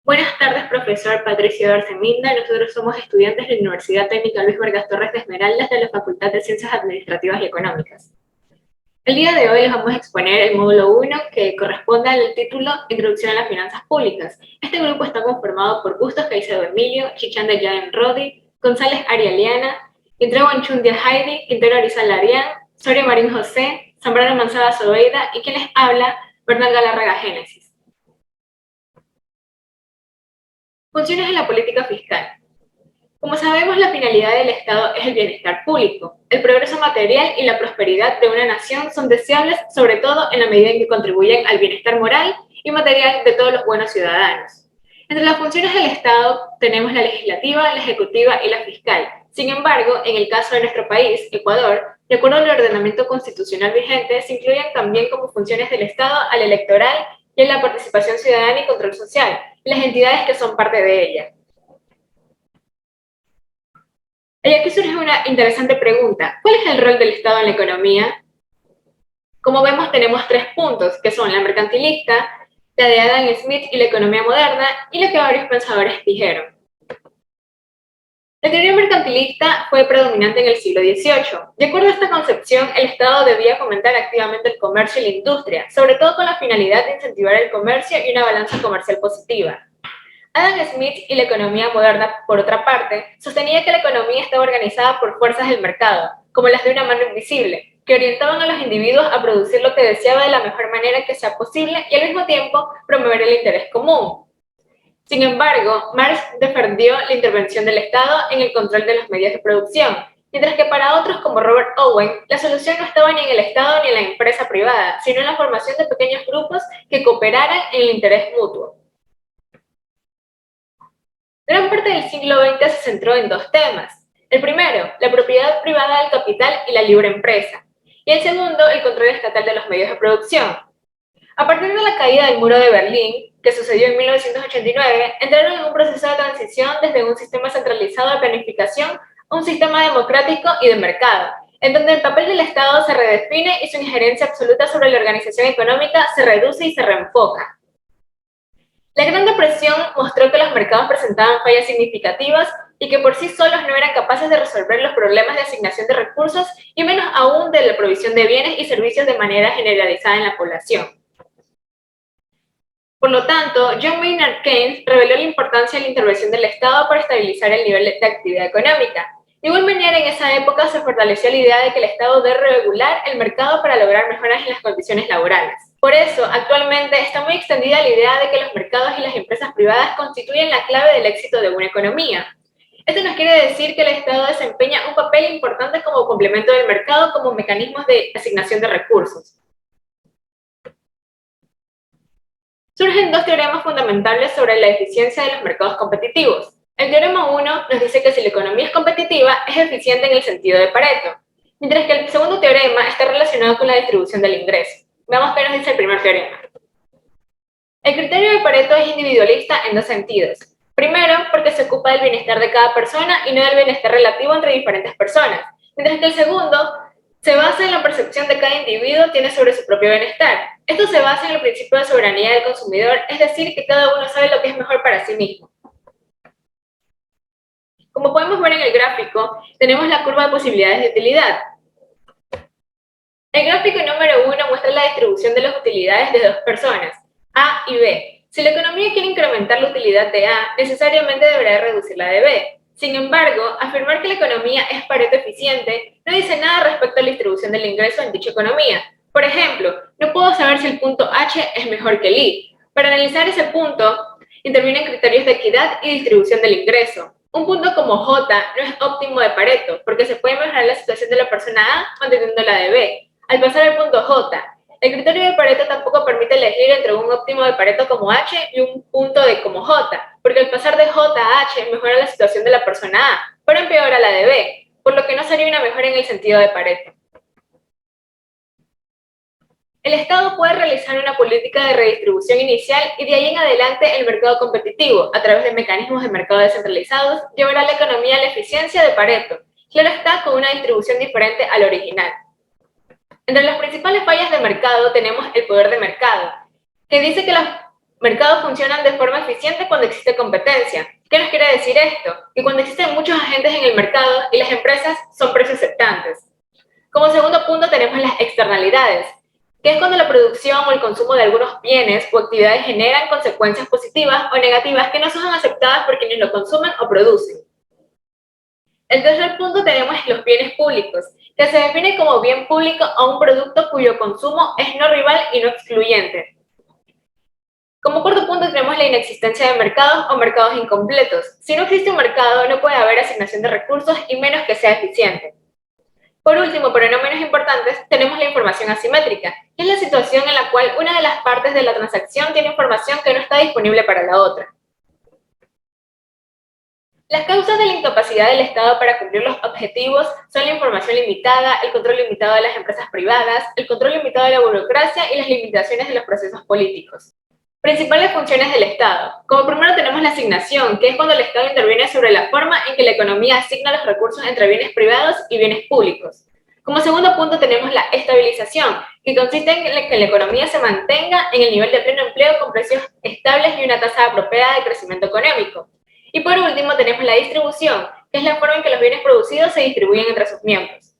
Buenas tardes, profesor Patricio Arceminda. Nosotros somos estudiantes de la Universidad Técnica Luis Vargas Torres de Esmeraldas de la Facultad de Ciencias Administrativas y Económicas. El día de hoy les vamos a exponer el módulo 1 que corresponde al título Introducción a las Finanzas Públicas. Este grupo está conformado por Bustos Caicedo Emilio, Chichán de Yaden Rodi, González Arialiana, Quintero Anchundia Heidi, Quintero Arizal Arián, Soria Marín José, Zambrano Manzada Zobeida y quien les habla, Bernal Galárraga Génesis. Funciones de la política fiscal. Como sabemos, la finalidad del Estado es el bienestar público. El progreso material y la prosperidad de una nación son deseables, sobre todo en la medida en que contribuyen al bienestar moral y material de todos los buenos ciudadanos. Entre las funciones del Estado tenemos la legislativa, la ejecutiva y la fiscal. Sin embargo, en el caso de nuestro país, Ecuador, de acuerdo al ordenamiento constitucional vigente, se incluyen también como funciones del Estado al electoral y en la participación ciudadana y control social, las entidades que son parte de ella. Y aquí surge una interesante pregunta. ¿Cuál es el rol del Estado en la economía? Como vemos, tenemos 3 puntos, que son la mercantilista, la de Adam Smith y la economía moderna, y lo que varios pensadores dijeron. La teoría mercantilista fue predominante en el siglo XVIII. De acuerdo a esta concepción, el Estado debía fomentar activamente el comercio y la industria, sobre todo con la finalidad de incentivar el comercio y una balanza comercial positiva. Adam Smith y la economía moderna, por otra parte, sostenía que la economía estaba organizada por fuerzas del mercado, como las de una mano invisible, que orientaban a los individuos a producir lo que deseaba de la mejor manera que sea posible y al mismo tiempo promover el interés común. Sin embargo, Marx defendió la intervención del Estado en el control de los medios de producción, mientras que para otros como Robert Owen, la solución no estaba ni en el Estado ni en la empresa privada, sino en la formación de pequeños grupos que cooperaran en el interés mutuo. Gran parte del siglo XX se centró en 2 temas. El primero, la propiedad privada del capital y la libre empresa. Y el segundo, el control estatal de los medios de producción. A partir de la caída del muro de Berlín, que sucedió en 1989, entraron en un proceso de transición desde un sistema centralizado de planificación a un sistema democrático y de mercado, en donde el papel del Estado se redefine y su injerencia absoluta sobre la organización económica se reduce y se reenfoca. La Gran Depresión mostró que los mercados presentaban fallas significativas y que por sí solos no eran capaces de resolver los problemas de asignación de recursos y menos aún de la provisión de bienes y servicios de manera generalizada en la población. Por lo tanto, John Maynard Keynes reveló la importancia de la intervención del Estado para estabilizar el nivel de actividad económica. De igual manera, en esa época se fortaleció la idea de que el Estado debe regular el mercado para lograr mejoras en las condiciones laborales. Por eso, actualmente está muy extendida la idea de que los mercados y las empresas privadas constituyen la clave del éxito de una economía. Esto nos quiere decir que el Estado desempeña un papel importante como complemento del mercado como mecanismos de asignación de recursos. Surgen 2 teoremas fundamentales sobre la eficiencia de los mercados competitivos. El teorema 1 nos dice que si la economía es competitiva, es eficiente en el sentido de Pareto, mientras que el segundo teorema está relacionado con la distribución del ingreso. Veamos qué nos dice el primer teorema. El criterio de Pareto es individualista en 2 sentidos. Primero, porque se ocupa del bienestar de cada persona y no del bienestar relativo entre diferentes personas, mientras que el segundo se basa en la percepción de cada individuo tiene sobre su propio bienestar. Esto se basa en el principio de soberanía del consumidor, es decir, que cada uno sabe lo que es mejor para sí mismo. Como podemos ver en el gráfico, tenemos la curva de posibilidades de utilidad. El gráfico número 1 muestra la distribución de las utilidades de 2 personas, A y B. Si la economía quiere incrementar la utilidad de A, necesariamente deberá reducir la de B. Sin embargo, afirmar que la economía es Pareto eficiente no dice nada respecto a la distribución del ingreso en dicha economía. Por ejemplo, no puedo saber si el punto H es mejor que el I. Para analizar ese punto, intervienen criterios de equidad y distribución del ingreso. Un punto como J no es óptimo de Pareto, porque se puede mejorar la situación de la persona A manteniendo la de B. Al pasar al punto J, el criterio de Pareto tampoco permite elegir entre un óptimo de Pareto como H y un punto de como J, porque al pasar de J a H mejora la situación de la persona A, pero empeora la de B, por lo que no sería una mejora en el sentido de Pareto. El Estado puede realizar una política de redistribución inicial y de ahí en adelante el mercado competitivo, a través de mecanismos de mercado descentralizados, llevará la economía a la eficiencia de Pareto. Claro está, con una distribución diferente al original. Entre las principales fallas de mercado tenemos el poder de mercado, que dice que las mercados funcionan de forma eficiente cuando existe competencia. ¿Qué nos quiere decir esto? Que cuando existen muchos agentes en el mercado y las empresas son precios aceptantes. Como segundo punto tenemos las externalidades, que es cuando la producción o el consumo de algunos bienes o actividades generan consecuencias positivas o negativas que no son aceptadas por quienes lo consumen o producen. El tercer punto tenemos los bienes públicos, que se define como bien público a un producto cuyo consumo es no rival y no excluyente. Como cuarto punto tenemos la inexistencia de mercados o mercados incompletos. Si no existe un mercado, no puede haber asignación de recursos y menos que sea eficiente. Por último, pero no menos importante, tenemos la información asimétrica, que es la situación en la cual una de las partes de la transacción tiene información que no está disponible para la otra. Las causas de la incapacidad del Estado para cumplir los objetivos son la información limitada, el control limitado de las empresas privadas, el control limitado de la burocracia y las limitaciones de los procesos políticos. Principales funciones del Estado. Como primero tenemos la asignación, que es cuando el Estado interviene sobre la forma en que la economía asigna los recursos entre bienes privados y bienes públicos. Como segundo punto tenemos la estabilización, que consiste en que la economía se mantenga en el nivel de pleno empleo con precios estables y una tasa apropiada de crecimiento económico. Y por último tenemos la distribución, que es la forma en que los bienes producidos se distribuyen entre sus miembros.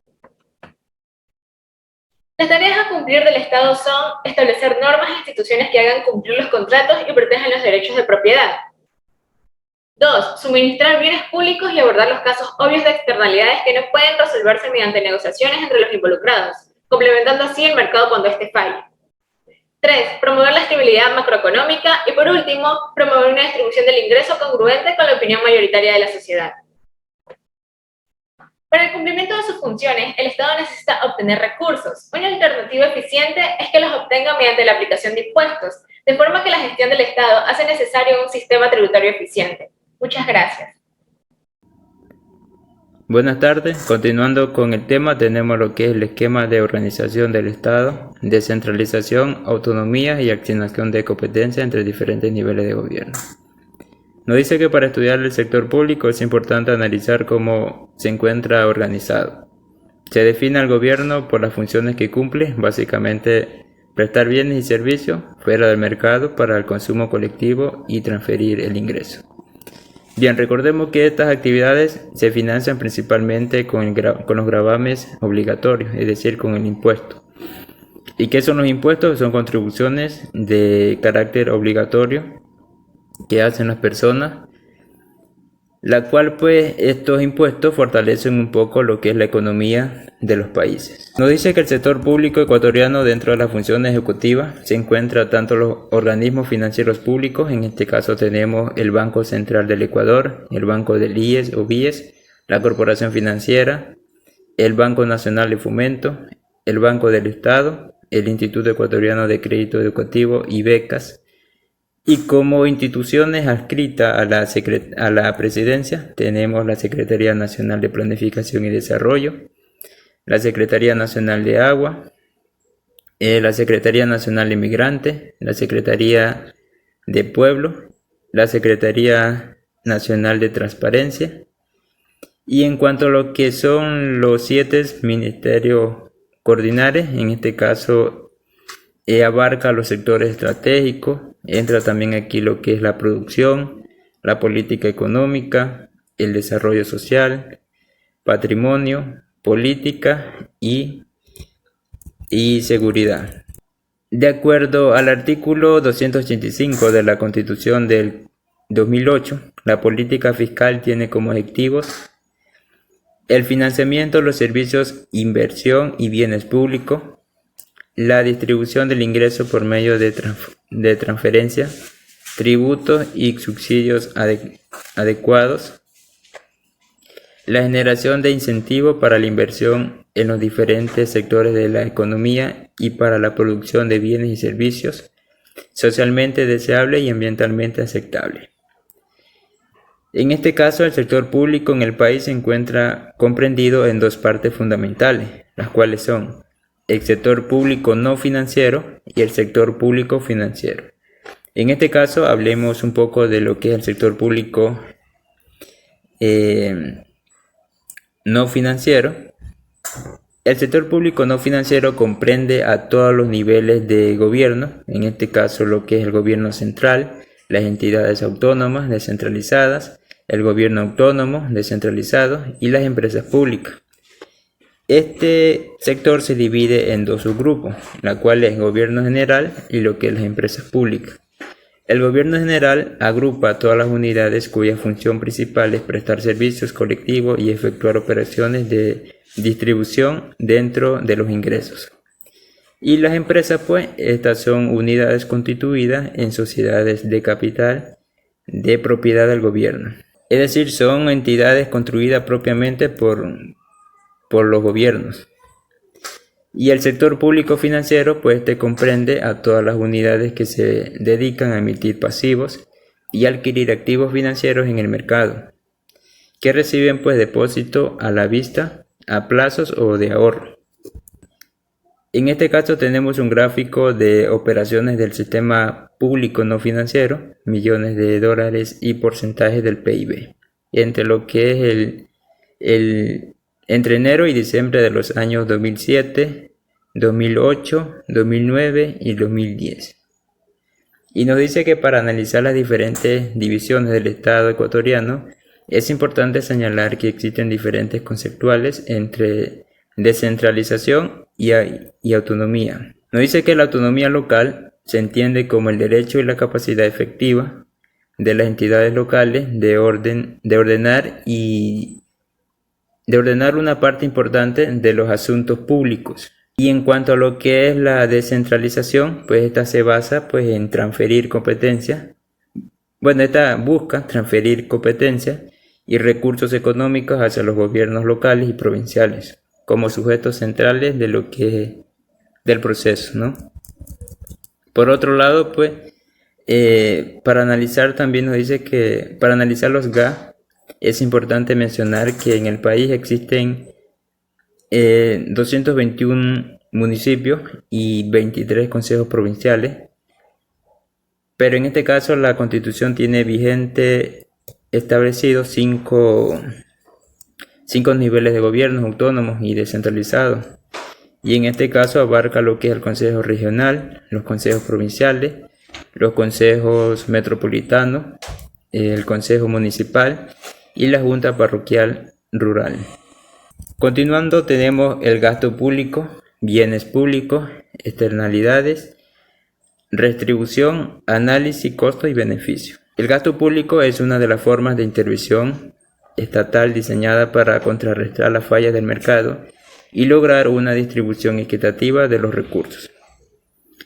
Las tareas a cumplir del Estado son establecer normas e instituciones que hagan cumplir los contratos y protejan los derechos de propiedad. 2. Suministrar bienes públicos y abordar los casos obvios de externalidades que no pueden resolverse mediante negociaciones entre los involucrados, complementando así el mercado cuando éste falle. 3. Promover la estabilidad macroeconómica y, por último, promover una distribución del ingreso congruente con la opinión mayoritaria de la sociedad. Para el cumplimiento de sus funciones, el Estado necesita obtener recursos. Una alternativa eficiente es que los obtenga mediante la aplicación de impuestos, de forma que la gestión del Estado hace necesario un sistema tributario eficiente. Muchas gracias. Buenas tardes, continuando con el tema tenemos lo que es el esquema de organización del Estado, descentralización, autonomía y asignación de competencias entre diferentes niveles de gobierno. Nos dice que para estudiar el sector público es importante analizar cómo se encuentra organizado. Se define al gobierno por las funciones que cumple, básicamente prestar bienes y servicios fuera del mercado para el consumo colectivo y transferir el ingreso. Bien, recordemos que estas actividades se financian principalmente con los gravames obligatorios, es decir, con el impuesto. ¿Y qué son los impuestos? Son contribuciones de carácter obligatorio que hacen las personas, la cual pues estos impuestos fortalecen un poco lo que es la economía de los países. Nos dice que el sector público ecuatoriano dentro de las funciones ejecutivas se encuentra tanto los organismos financieros públicos, en este caso tenemos el Banco Central del Ecuador, el Banco del IES o BIES, la Corporación Financiera, el Banco Nacional de Fomento, el Banco del Estado, el Instituto Ecuatoriano de Crédito Educativo y Becas. Y como instituciones adscritas a la presidencia tenemos la Secretaría Nacional de Planificación y Desarrollo, la Secretaría Nacional de Agua, la Secretaría Nacional de Migrantes, la Secretaría de Pueblo, la Secretaría Nacional de Transparencia. Y en cuanto a lo que son los 7 ministerios coordinales, en este caso abarca los sectores estratégicos, entra también aquí lo que es la producción, la política económica, el desarrollo social, patrimonio, política y seguridad. De acuerdo al artículo 285 de la Constitución del 2008, la política fiscal tiene como objetivos el financiamiento de los servicios, inversión y bienes públicos, la distribución del ingreso por medio de transferencia, tributos y subsidios adecuados, la generación de incentivos para la inversión en los diferentes sectores de la economía y para la producción de bienes y servicios socialmente deseables y ambientalmente aceptables. En este caso, el sector público en el país se encuentra comprendido en 2 partes fundamentales, las cuales son el sector público no financiero y el sector público financiero. En este caso hablemos un poco de lo que es el sector público no financiero, El sector público no financiero comprende a todos los niveles de gobierno, en este caso lo que es el gobierno central, las entidades autónomas descentralizadas, el gobierno autónomo descentralizado y las empresas públicas. Este sector se divide en dos subgrupos, la cual es gobierno general y lo que es las empresas públicas. El gobierno general agrupa todas las unidades cuya función principal es prestar servicios colectivos y efectuar operaciones de distribución dentro de los ingresos. Y las empresas, pues, estas son unidades constituidas en sociedades de capital de propiedad del gobierno. Es decir, son entidades construidas propiamente por los gobiernos. Y el sector público financiero, pues, comprende a todas las unidades que se dedican a emitir pasivos y adquirir activos financieros en el mercado, que reciben, pues, depósito a la vista, a plazos o de ahorro. En este caso tenemos un gráfico de operaciones del sistema público no financiero, millones de dólares y porcentaje del PIB, entre lo que es entre enero y diciembre de los años 2007, 2008, 2009 y 2010. Y nos dice que para analizar las diferentes divisiones del Estado ecuatoriano, es importante señalar que existen diferentes conceptuales entre descentralización y autonomía. Nos dice que la autonomía local se entiende como el derecho y la capacidad efectiva de las entidades locales de ordenar una parte importante de los asuntos públicos. Y en cuanto a lo que es la descentralización, pues esta se basa, pues, en transferir competencias. Bueno, esta busca transferir competencias y recursos económicos hacia los gobiernos locales y provinciales como sujetos centrales de lo que del proceso, ¿no? Por otro lado, pues, para analizar también nos dice que para analizar los GA es importante mencionar que en el país existen 221 municipios y 23 consejos provinciales, pero en este caso la Constitución tiene vigente establecidos cinco niveles de gobiernos autónomos y descentralizados, y en este caso abarca lo que es el Consejo Regional, los consejos provinciales, los consejos metropolitanos, el Consejo Municipal y la Junta Parroquial Rural. Continuando tenemos el gasto público, bienes públicos, externalidades, retribución, análisis, costo y beneficio. El gasto público es una de las formas de intervención estatal diseñada para contrarrestar las fallas del mercado y lograr una distribución equitativa de los recursos.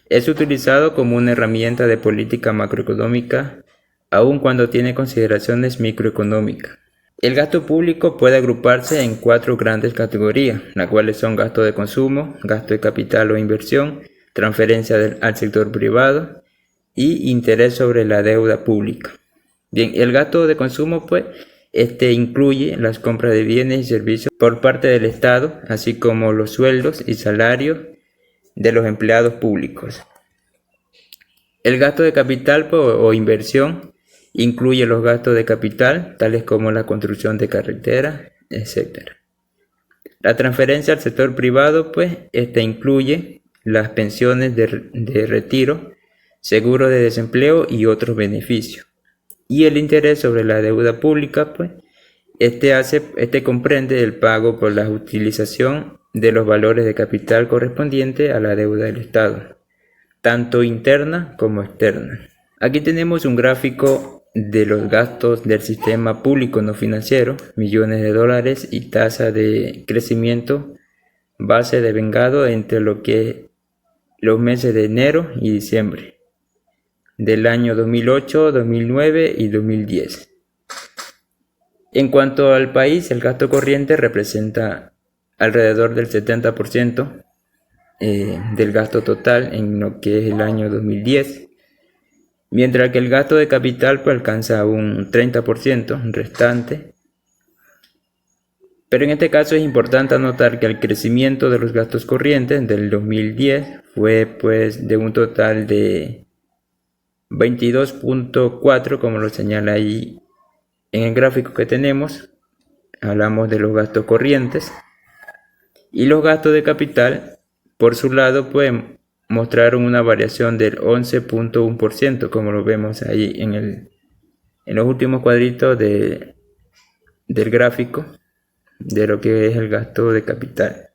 Es utilizado como una herramienta de política macroeconómica, aun cuando tiene consideraciones microeconómicas. El gasto público puede agruparse en 4 grandes categorías, las cuales son gasto de consumo, gasto de capital o inversión, transferencia al sector privado y interés sobre la deuda pública. Bien, el gasto de consumo, pues, incluye las compras de bienes y servicios por parte del Estado, así como los sueldos y salarios de los empleados públicos. El gasto de capital, pues, o inversión incluye los gastos de capital, tales como la construcción de carreteras, etc. La transferencia al sector privado, pues, incluye las pensiones de retiro, seguro de desempleo y otros beneficios. Y el interés sobre la deuda pública, pues, comprende el pago por la utilización de los valores de capital correspondientes a la deuda del Estado, tanto interna como externa. Aquí tenemos un gráfico de los gastos del sistema público no financiero, millones de dólares y tasa de crecimiento base de vengado entre lo que los meses de enero y diciembre del año 2008, 2009 y 2010. En cuanto al país, el gasto corriente representa alrededor del 70% del gasto total en lo que es el año 2010, mientras que el gasto de capital, pues, alcanza un 30% restante. Pero en este caso es importante anotar que el crecimiento de los gastos corrientes del 2010 fue, pues, de un total de 22.4, como lo señala ahí en el gráfico que tenemos. Hablamos de los gastos corrientes, Y los gastos de capital, por su lado, pues mostraron una variación del 11.1%, como lo vemos ahí en los últimos cuadritos del gráfico de lo que es el gasto de capital.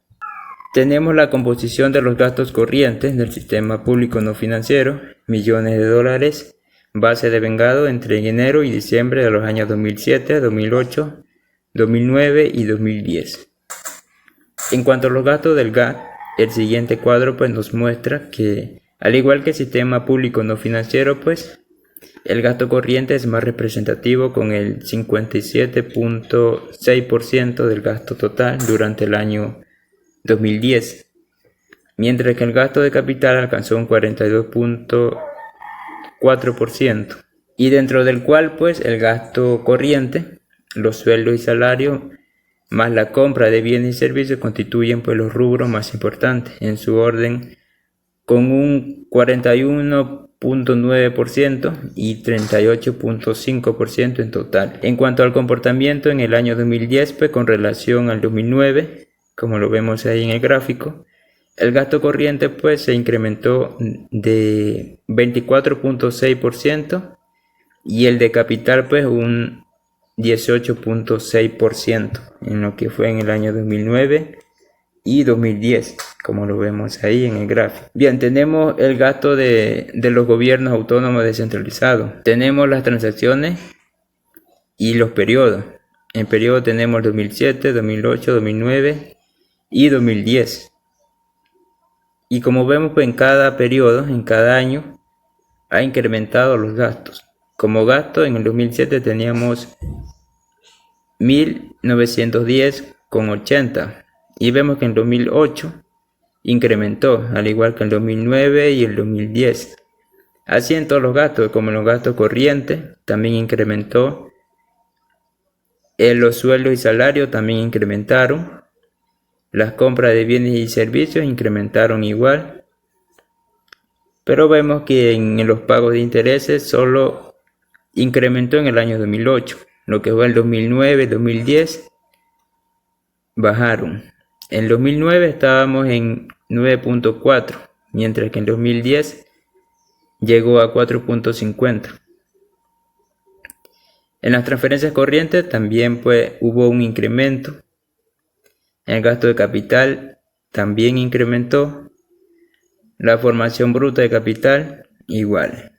Tenemos la composición de los gastos corrientes del sistema público no financiero, millones de dólares, base de vengado entre enero y diciembre de los años 2007, 2008, 2009 y 2010. En cuanto a los gastos del GAT, el siguiente cuadro pues nos muestra que, al igual que el sistema público no financiero, pues el gasto corriente es más representativo con el 57.6% del gasto total durante el año 2010, mientras que el gasto de capital alcanzó un 42.4%, y dentro del cual pues el gasto corriente, los sueldos y salarios, más la compra de bienes y servicios constituyen pues los rubros más importantes en su orden, con un 41.9% y 38.5% en total. En cuanto al comportamiento en el año 2010, pues con relación al 2009, como lo vemos ahí en el gráfico, el gasto corriente pues se incrementó de 24.6% y el de capital pues un 18.6% en lo que fue en el año 2009 y 2010, como lo vemos ahí en el gráfico. Bien, tenemos el gasto de los gobiernos autónomos descentralizados. Tenemos las transacciones y los periodos. En periodo tenemos 2007, 2008, 2009 y 2010. Y como vemos, pues en cada periodo, en cada año, ha incrementado los gastos. Como gasto, en el 2007 teníamos 1.910,80 y vemos que en 2008 incrementó, al igual que en 2009 y el 2010. Así en todos los gastos, como en los gastos corrientes, también incrementó. Los sueldos y salarios también incrementaron. Las compras de bienes y servicios incrementaron igual. Pero vemos que en los pagos de intereses solo incrementó en el año 2008. Lo que fue el 2009, 2010 bajaron. En 2009 estábamos en 9.4, mientras que en 2010 llegó a 4.50. En las transferencias corrientes también pues hubo un incremento. El gasto de capital también incrementó. La formación bruta de capital igual.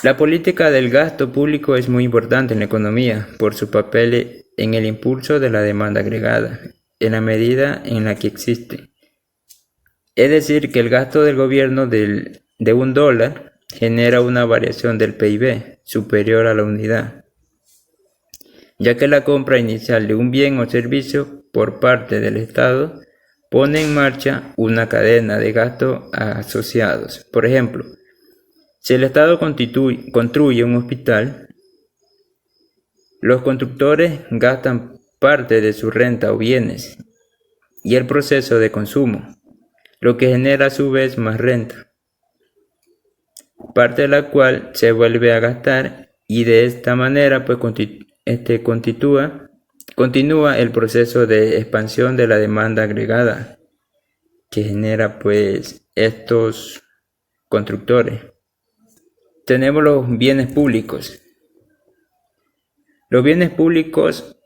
La política del gasto público es muy importante en la economía por su papel en el impulso de la demanda agregada, en la medida en la que existe. Es decir, que el gasto del gobierno de $1 genera una variación del PIB superior a la unidad, ya que la compra inicial de un bien o servicio por parte del Estado pone en marcha una cadena de gastos asociados. Por ejemplo, si el Estado construye un hospital, los constructores gastan parte de su renta o bienes y el proceso de consumo, lo que genera a su vez más renta, parte de la cual se vuelve a gastar, y de esta manera pues continúa el proceso de expansión de la demanda agregada que genera pues estos constructores. Tenemos los bienes públicos. Los bienes públicos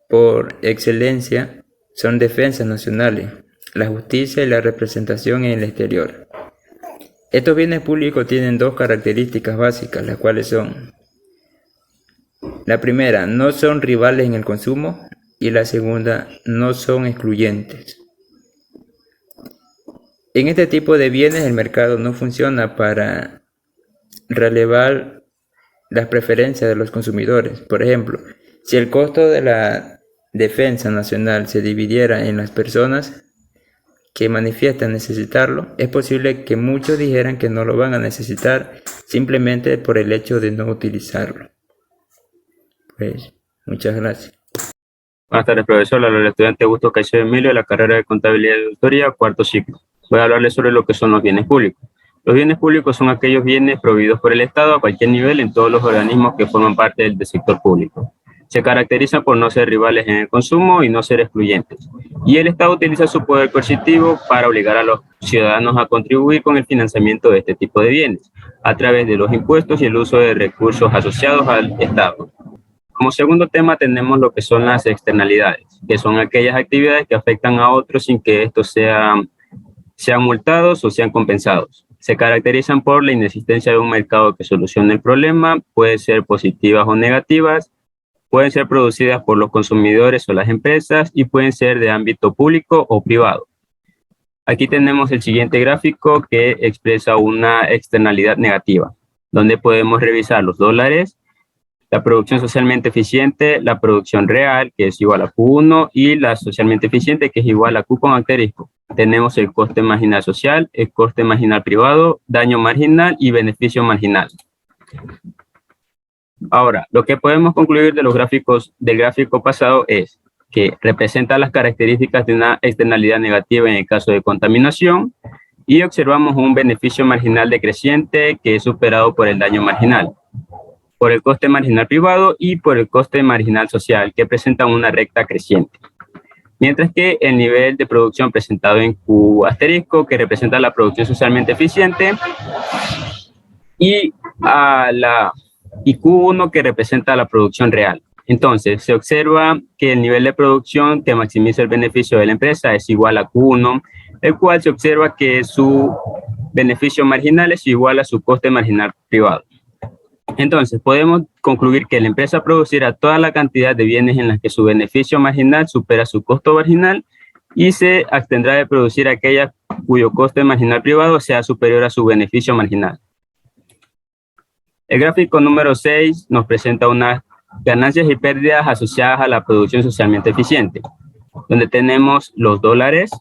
por excelencia son defensas nacionales, la justicia y la representación en el exterior. Estos bienes públicos tienen dos características básicas, las cuales son: la primera, no son rivales en el consumo, y la segunda, no son excluyentes. En este tipo de bienes el mercado no funciona para relevar las preferencias de los consumidores. Por ejemplo, si el costo de la defensa nacional se dividiera en las personas que manifiestan necesitarlo, es posible que muchos dijeran que no lo van a necesitar simplemente por el hecho de no utilizarlo. Pues, muchas gracias. Buenas tardes, profesor. Le habla el estudiante Augusto Caicedo Emilio de la carrera de Contabilidad y Auditoría, cuarto ciclo. Voy a hablarles sobre lo que son los bienes públicos. Los bienes públicos son aquellos bienes proveídos por el Estado a cualquier nivel en todos los organismos que forman parte del sector público. Se caracterizan por no ser rivales en el consumo y no ser excluyentes. Y el Estado utiliza su poder coercitivo para obligar a los ciudadanos a contribuir con el financiamiento de este tipo de bienes, a través de los impuestos y el uso de recursos asociados al Estado. Como segundo tema tenemos lo que son las externalidades, que son aquellas actividades que afectan a otros sin que estos sean multados o sean compensados. Se caracterizan por la inexistencia de un mercado que solucione el problema, pueden ser positivas o negativas, pueden ser producidas por los consumidores o las empresas y pueden ser de ámbito público o privado. Aquí tenemos el siguiente gráfico que expresa una externalidad negativa, donde podemos revisar los dólares, la producción socialmente eficiente, la producción real, que es igual a Q1, y la socialmente eficiente, que es igual a Q con asterisco. Tenemos el coste marginal social, el coste marginal privado, daño marginal y beneficio marginal. Ahora, lo que podemos concluir de los gráficos del gráfico pasado es que representa las características de una externalidad negativa en el caso de contaminación y observamos un beneficio marginal decreciente que es superado por el daño marginal, por el coste marginal privado y por el coste marginal social, que presentan una recta creciente. Mientras que el nivel de producción presentado en Q asterisco, que representa la producción socialmente eficiente, y Q1, que representa la producción real. Entonces, se observa que el nivel de producción que maximiza el beneficio de la empresa es igual a Q1, el cual se observa que su beneficio marginal es igual a su coste marginal privado. Entonces, podemos concluir que la empresa producirá toda la cantidad de bienes en las que su beneficio marginal supera su costo marginal y se abstendrá de producir aquellas cuyo coste marginal privado sea superior a su beneficio marginal. El gráfico número 6 nos presenta unas ganancias y pérdidas asociadas a la producción socialmente eficiente, donde tenemos los dólares,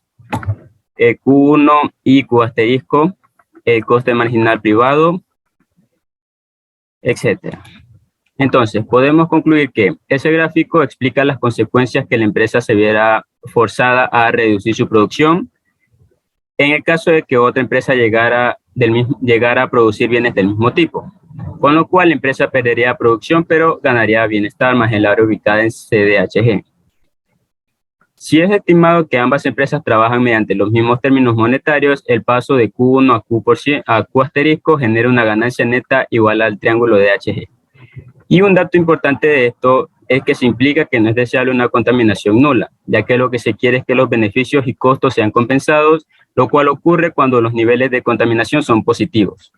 Q1 y Q asterisco, el coste marginal privado, etc. Entonces, podemos concluir que ese gráfico explica las consecuencias que la empresa se viera forzada a reducir su producción en el caso de que otra empresa llegara a producir bienes del mismo tipo, con lo cual la empresa perdería producción, pero ganaría bienestar más el área ubicada en CDHG. Si es estimado que ambas empresas trabajan mediante los mismos términos monetarios, el paso de Q1 a Q asterisco genera una ganancia neta igual al triángulo de HG. Y un dato importante de esto es que se implica que no es deseable una contaminación nula, ya que lo que se quiere es que los beneficios y costos sean compensados, lo cual ocurre cuando los niveles de contaminación son positivos.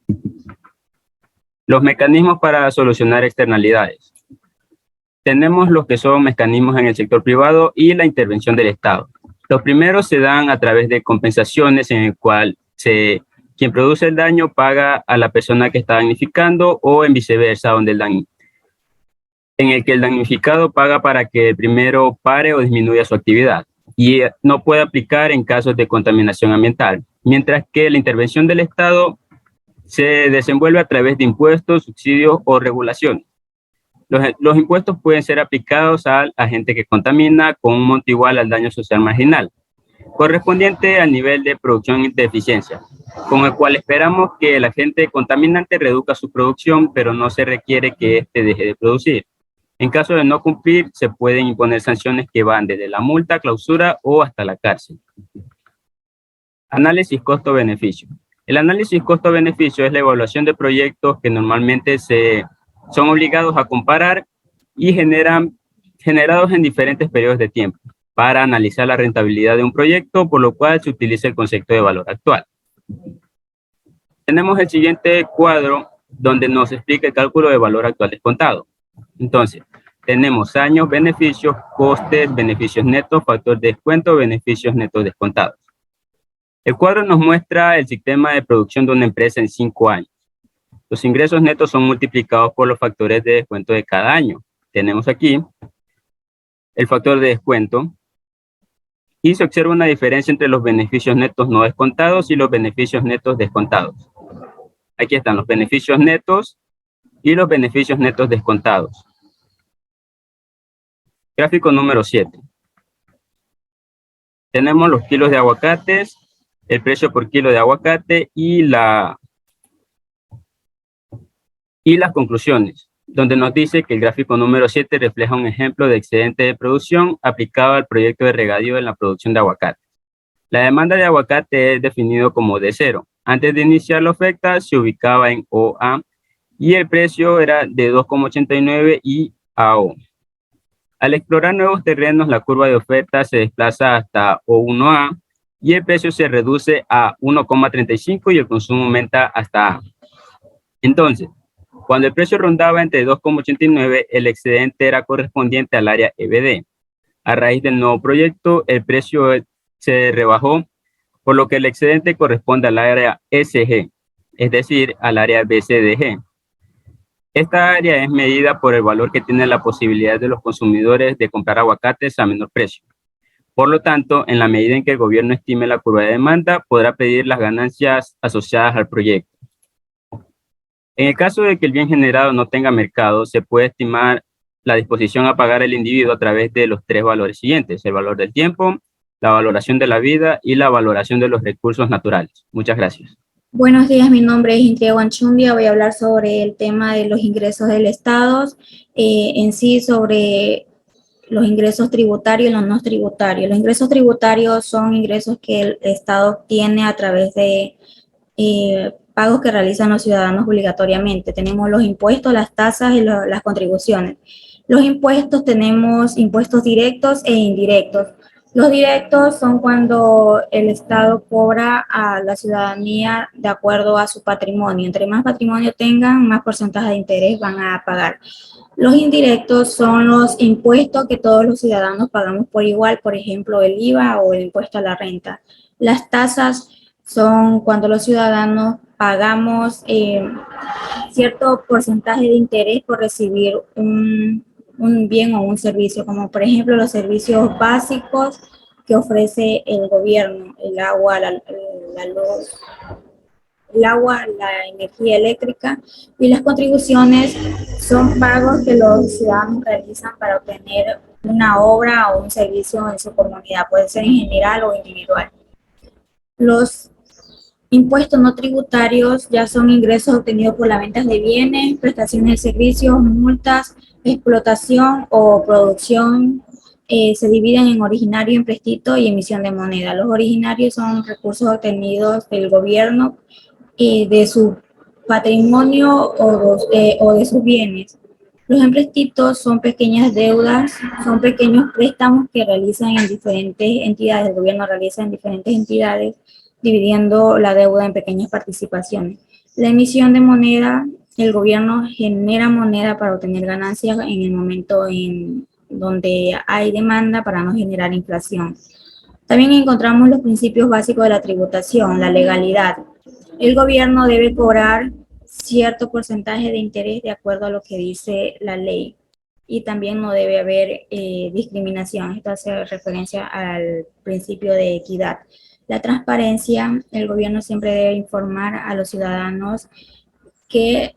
Los mecanismos para solucionar externalidades. Tenemos los que son mecanismos en el sector privado y la intervención del Estado. Los primeros se dan a través de compensaciones en el cual quien produce el daño paga a la persona que está damnificando o en viceversa, en el que el damnificado paga para que el primero pare o disminuya su actividad y no puede aplicar en casos de contaminación ambiental, mientras que la intervención del Estado se desenvuelve a través de impuestos, subsidios o regulaciones. Los impuestos pueden ser aplicados al agente que contamina con un monto igual al daño social marginal, correspondiente al nivel de producción de eficiencia, con el cual esperamos que el agente contaminante reduzca su producción, pero no se requiere que éste deje de producir. En caso de no cumplir, se pueden imponer sanciones que van desde la multa, clausura o hasta la cárcel. Análisis costo-beneficio. El análisis costo-beneficio es la evaluación de proyectos que normalmente son obligados a comparar y generados en diferentes periodos de tiempo para analizar la rentabilidad de un proyecto, por lo cual se utiliza el concepto de valor actual. Tenemos el siguiente cuadro donde nos explica el cálculo de valor actual descontado. Entonces, tenemos años, beneficios, costes, beneficios netos, factor de descuento, beneficios netos descontados. El cuadro nos muestra el sistema de producción de una empresa en 5 años. Los ingresos netos son multiplicados por los factores de descuento de cada año. Tenemos aquí el factor de descuento y se observa una diferencia entre los beneficios netos no descontados y los beneficios netos descontados. Aquí están los beneficios netos y los beneficios netos descontados. Gráfico número 7. Tenemos los kilos de aguacates, el precio por kilo de aguacate y las conclusiones. donde nos dice que el gráfico número 7 refleja un ejemplo de excedente de producción aplicado al proyecto de regadío en la producción de aguacate. La demanda de aguacate es definido como de cero. Antes de iniciar la oferta se ubicaba en OA y el precio era de 2,89 y AO. Al explorar nuevos terrenos, la curva de oferta se desplaza hasta O1A y el precio se reduce a 1,35 y el consumo aumenta hasta A. Entonces, cuando el precio rondaba entre 2,89, el excedente era correspondiente al área EBD. A raíz del nuevo proyecto, el precio se rebajó, por lo que el excedente corresponde al área SG, es decir, al área BCDG. Esta área es medida por el valor que tiene la posibilidad de los consumidores de comprar aguacates a menor precio. Por lo tanto, en la medida en que el gobierno estime la curva de demanda, podrá pedir las ganancias asociadas al proyecto. En el caso de que el bien generado no tenga mercado, se puede estimar la disposición a pagar el individuo a través de los tres valores siguientes: el valor del tiempo, la valoración de la vida y la valoración de los recursos naturales. Muchas gracias. Buenos días, mi nombre es Intriga Guanchundia. Voy a hablar sobre el tema de los ingresos del Estado, en sí sobre los ingresos tributarios y los no tributarios. Los ingresos tributarios son ingresos que el Estado obtiene a través de pagos que realizan los ciudadanos obligatoriamente. Tenemos los impuestos, las tasas y las contribuciones. Los impuestos, tenemos impuestos directos e indirectos. Los directos son cuando el Estado cobra a la ciudadanía de acuerdo a su patrimonio. Entre más patrimonio tengan, más porcentaje de interés van a pagar. Los indirectos son los impuestos que todos los ciudadanos pagamos por igual, por ejemplo, el IVA o el impuesto a la renta. Las tasas son cuando los ciudadanos pagamos cierto porcentaje de interés por recibir un bien o un servicio, como por ejemplo los servicios básicos que ofrece el gobierno: el agua, la luz, la energía eléctrica. Y las contribuciones son pagos que los ciudadanos realizan para obtener una obra o un servicio en su comunidad, puede ser en general o individual. Los impuestos no tributarios ya son ingresos obtenidos por la venta de bienes, prestaciones de servicios, multas, explotación o producción. Se dividen en originario, empréstito y emisión de moneda. Los originarios son recursos obtenidos del gobierno de su patrimonio o de sus bienes. Los empréstitos son pequeñas deudas, son pequeños préstamos que realizan en diferentes entidades, el gobierno realiza en diferentes entidades, dividiendo la deuda en pequeñas participaciones. La emisión de moneda, el gobierno genera moneda para obtener ganancias en el momento en donde hay demanda para no generar inflación. También encontramos los principios básicos de la tributación, la legalidad. El gobierno debe cobrar cierto porcentaje de interés de acuerdo a lo que dice la ley, y también no debe haber discriminación. Esto hace referencia al principio de equidad. La transparencia, el gobierno siempre debe informar a los ciudadanos qué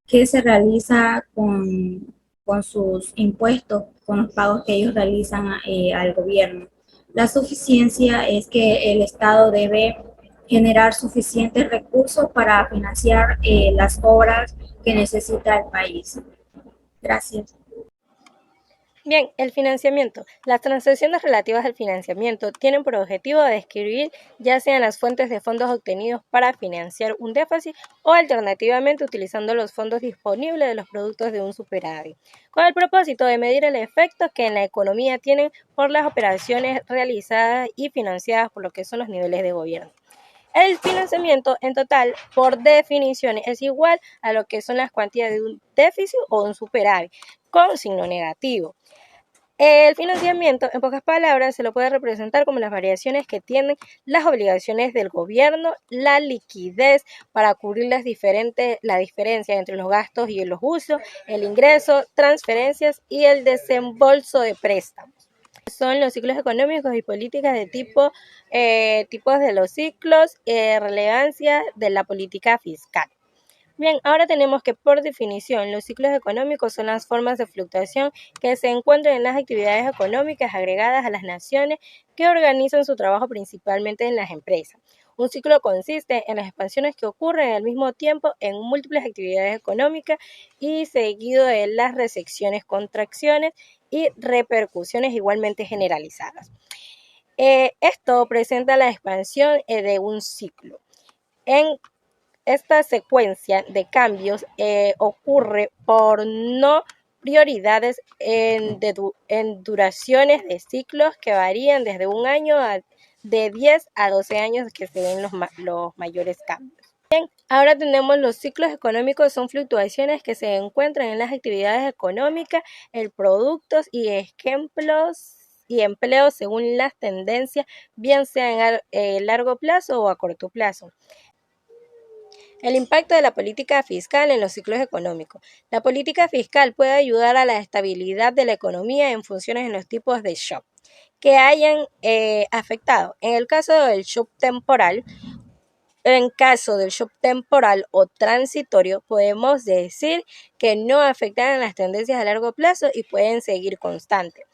se realiza con sus impuestos, con los pagos que ellos realizan al gobierno. La suficiencia es que el Estado debe generar suficientes recursos para financiar las obras que necesita el país. Gracias. Bien, el financiamiento. Las transacciones relativas al financiamiento tienen por objetivo describir ya sean las fuentes de fondos obtenidos para financiar un déficit o alternativamente utilizando los fondos disponibles de los productos de un superávit, con el propósito de medir el efecto que en la economía tienen por las operaciones realizadas y financiadas por lo que son los niveles de gobierno. El financiamiento en total, por definición, es igual a lo que son las cuantías de un déficit o un superávit, con signo negativo. El financiamiento, en pocas palabras, se lo puede representar como las variaciones que tienen las obligaciones del gobierno, la liquidez para cubrir la diferencia entre los gastos y los usos, el ingreso, transferencias y el desembolso de préstamos. Son los ciclos económicos y políticas de tipos de los ciclos, relevancia de la política fiscal. Bien, ahora tenemos que por definición los ciclos económicos son las formas de fluctuación que se encuentran en las actividades económicas agregadas a las naciones que organizan su trabajo principalmente en las empresas. Un ciclo consiste en las expansiones que ocurren al mismo tiempo en múltiples actividades económicas y seguido de las recessiones, contracciones y repercusiones igualmente generalizadas. Esto presenta la expansión de un ciclo. En esta secuencia de cambios ocurre por no prioridades en duraciones de ciclos que varían desde un año de 10 a 12 años que se ven los mayores cambios. Bien, ahora tenemos los ciclos económicos, son fluctuaciones que se encuentran en las actividades económicas, el productos y ejemplos y empleos según las tendencias, bien sea a largo plazo o a corto plazo. El impacto de la política fiscal en los ciclos económicos. La política fiscal puede ayudar a la estabilidad de la economía en funciones en los tipos de shock que hayan afectado. En caso del shock temporal o transitorio, podemos decir que no afectan las tendencias a largo plazo y pueden seguir constantes.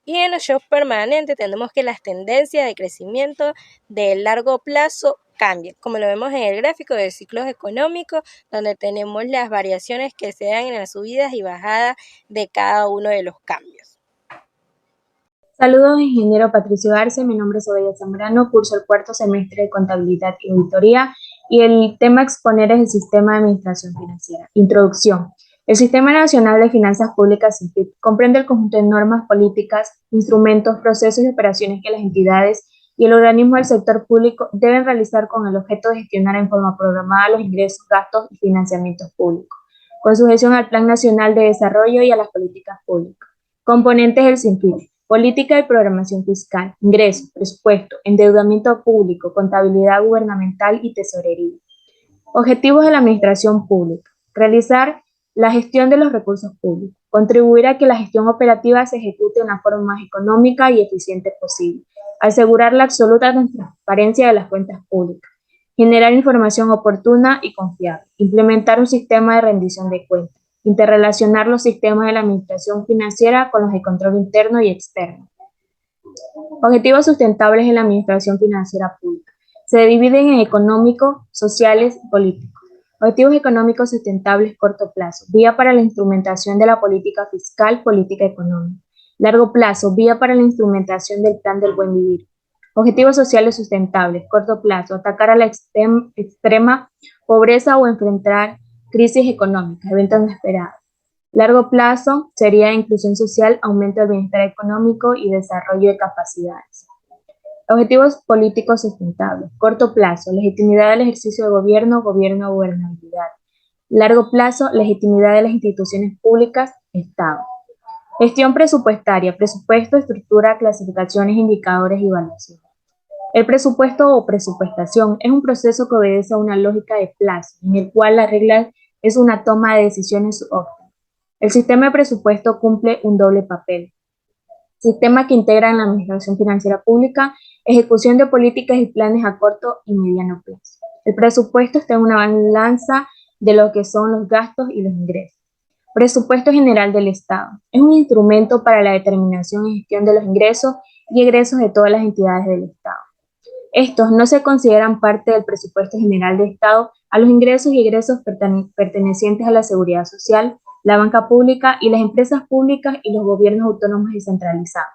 Y en los shocks permanentes tenemos que las tendencias de crecimiento de largo plazo cambian, como lo vemos en el gráfico de ciclos económicos, donde tenemos las variaciones que se dan en las subidas y bajadas de cada uno de los cambios. Saludos, ingeniero Patricio Arce, mi nombre es Obeya Zambrano, curso el cuarto semestre de Contabilidad y Auditoría y el tema a exponer es el Sistema de Administración Financiera. Introducción. El Sistema Nacional de Finanzas Públicas, SINFIP, comprende el conjunto de normas, políticas, instrumentos, procesos y operaciones que las entidades y el organismo del sector público deben realizar con el objeto de gestionar en forma programada los ingresos, gastos y financiamientos públicos, con sujeción al Plan Nacional de Desarrollo y a las políticas públicas. Componentes del SINFIP: política y programación fiscal, ingresos, presupuesto, endeudamiento público, contabilidad gubernamental y tesorería. Objetivos de la administración pública: realizar la gestión de los recursos públicos, contribuir a que la gestión operativa se ejecute de una forma más económica y eficiente posible, asegurar la absoluta transparencia de las cuentas públicas, generar información oportuna y confiable, implementar un sistema de rendición de cuentas, interrelacionar los sistemas de la administración financiera con los de control interno y externo. Objetivos sustentables en la administración financiera pública. Se dividen en económicos, sociales y políticos. Objetivos económicos sustentables corto plazo, vía para la instrumentación de la política fiscal, política económica. Largo plazo, vía para la instrumentación del plan del buen vivir. Objetivos sociales sustentables, corto plazo, atacar a la extrema pobreza o enfrentar crisis económicas, eventos no esperados. Largo plazo sería inclusión social, aumento del bienestar económico y desarrollo de capacidades. Objetivos políticos sustentables. Corto plazo, legitimidad del ejercicio de gobierno, gobernabilidad. Largo plazo, legitimidad de las instituciones públicas, Estado. Gestión presupuestaria, presupuesto, estructura, clasificaciones, indicadores y evaluación. El presupuesto o presupuestación es un proceso que obedece a una lógica de plazo, en el cual la regla es una toma de decisiones óptimas. El sistema de presupuesto cumple un doble papel. Sistema que integra en la administración financiera pública, ejecución de políticas y planes a corto y mediano plazo. El presupuesto está en una balanza de lo que son los gastos y los ingresos. Presupuesto General del Estado. Es un instrumento para la determinación y gestión de los ingresos y egresos de todas las entidades del Estado. Estos no se consideran parte del presupuesto general del Estado a los ingresos y egresos pertenecientes a la seguridad social, la banca pública y las empresas públicas y los gobiernos autónomos descentralizados.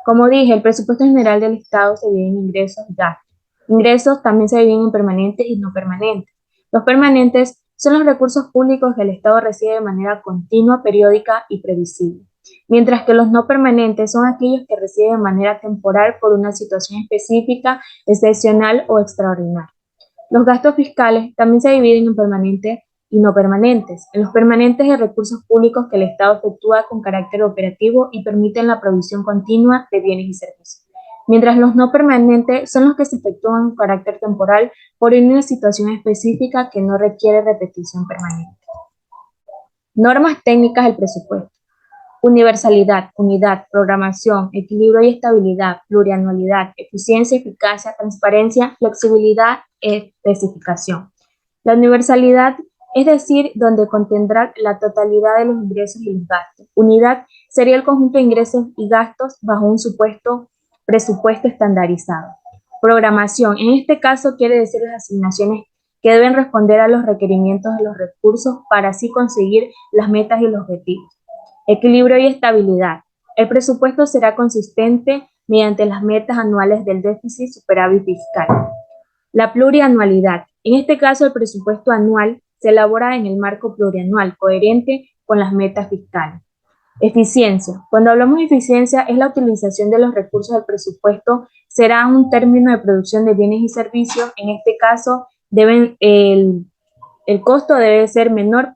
Como dije, el presupuesto general del Estado se divide en ingresos y gastos. Ingresos también se dividen en permanentes y no permanentes. Los permanentes son los recursos públicos que el Estado recibe de manera continua, periódica y previsible, mientras que los no permanentes son aquellos que reciben de manera temporal por una situación específica, excepcional o extraordinaria. Los gastos fiscales también se dividen en permanentes y no permanentes. En los permanentes hay recursos públicos que el Estado efectúa con carácter operativo y permiten la provisión continua de bienes y servicios, mientras los no permanentes son los que se efectúan con carácter temporal por una situación específica que no requiere repetición permanente. Normas técnicas del presupuesto: universalidad, unidad, programación, equilibrio y estabilidad, plurianualidad, eficiencia, eficacia, transparencia, flexibilidad, especificación. La universalidad, es decir, donde contendrá la totalidad de los ingresos y los gastos. Unidad sería el conjunto de ingresos y gastos bajo un presupuesto estandarizado. Programación, en este caso quiere decir las asignaciones que deben responder a los requerimientos de los recursos para así conseguir las metas y los objetivos. Equilibrio y estabilidad. El presupuesto será consistente mediante las metas anuales del déficit superávit fiscal. La plurianualidad. En este caso, el presupuesto anual se elabora en el marco plurianual, coherente con las metas fiscales. Eficiencia. Cuando hablamos de eficiencia, es la utilización de los recursos del presupuesto, será un término de producción de bienes y servicios. En este caso, el costo debe ser menor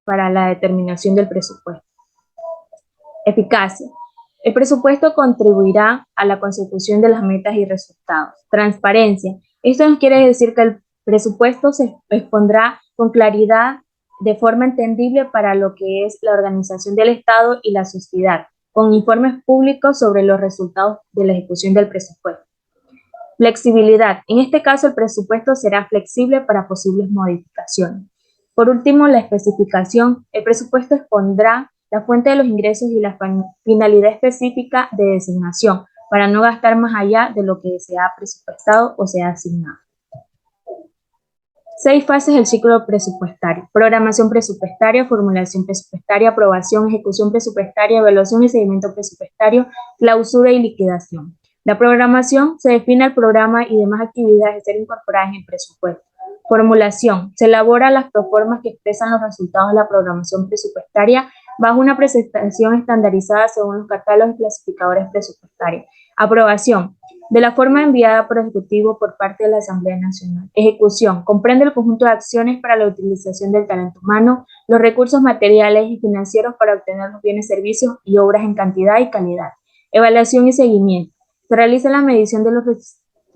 para la determinación del presupuesto. Eficacia. El presupuesto contribuirá a la consecución de las metas y resultados. Transparencia. Esto nos quiere decir que el presupuesto se expondrá con claridad de forma entendible para lo que es la organización del Estado y la sociedad, con informes públicos sobre los resultados de la ejecución del presupuesto. Flexibilidad. En este caso, el presupuesto será flexible para posibles modificaciones. Por último, la especificación. El presupuesto expondrá la fuente de los ingresos y la finalidad específica de designación, para no gastar más allá de lo que se ha presupuestado o se ha asignado. 6 fases del ciclo presupuestario: programación presupuestaria, formulación presupuestaria, aprobación, ejecución presupuestaria, evaluación y seguimiento presupuestario, clausura y liquidación. La programación se define el programa y demás actividades a ser incorporadas en el presupuesto. Formulación. Se elabora las proformas que expresan los resultados de la programación presupuestaria bajo una presentación estandarizada según los catálogos y clasificadores presupuestarios. Aprobación. De la forma enviada por Ejecutivo por parte de la Asamblea Nacional. Ejecución. Comprende el conjunto de acciones para la utilización del talento humano, los recursos materiales y financieros para obtener los bienes, servicios y obras en cantidad y calidad. Evaluación y seguimiento. Se realiza la medición de los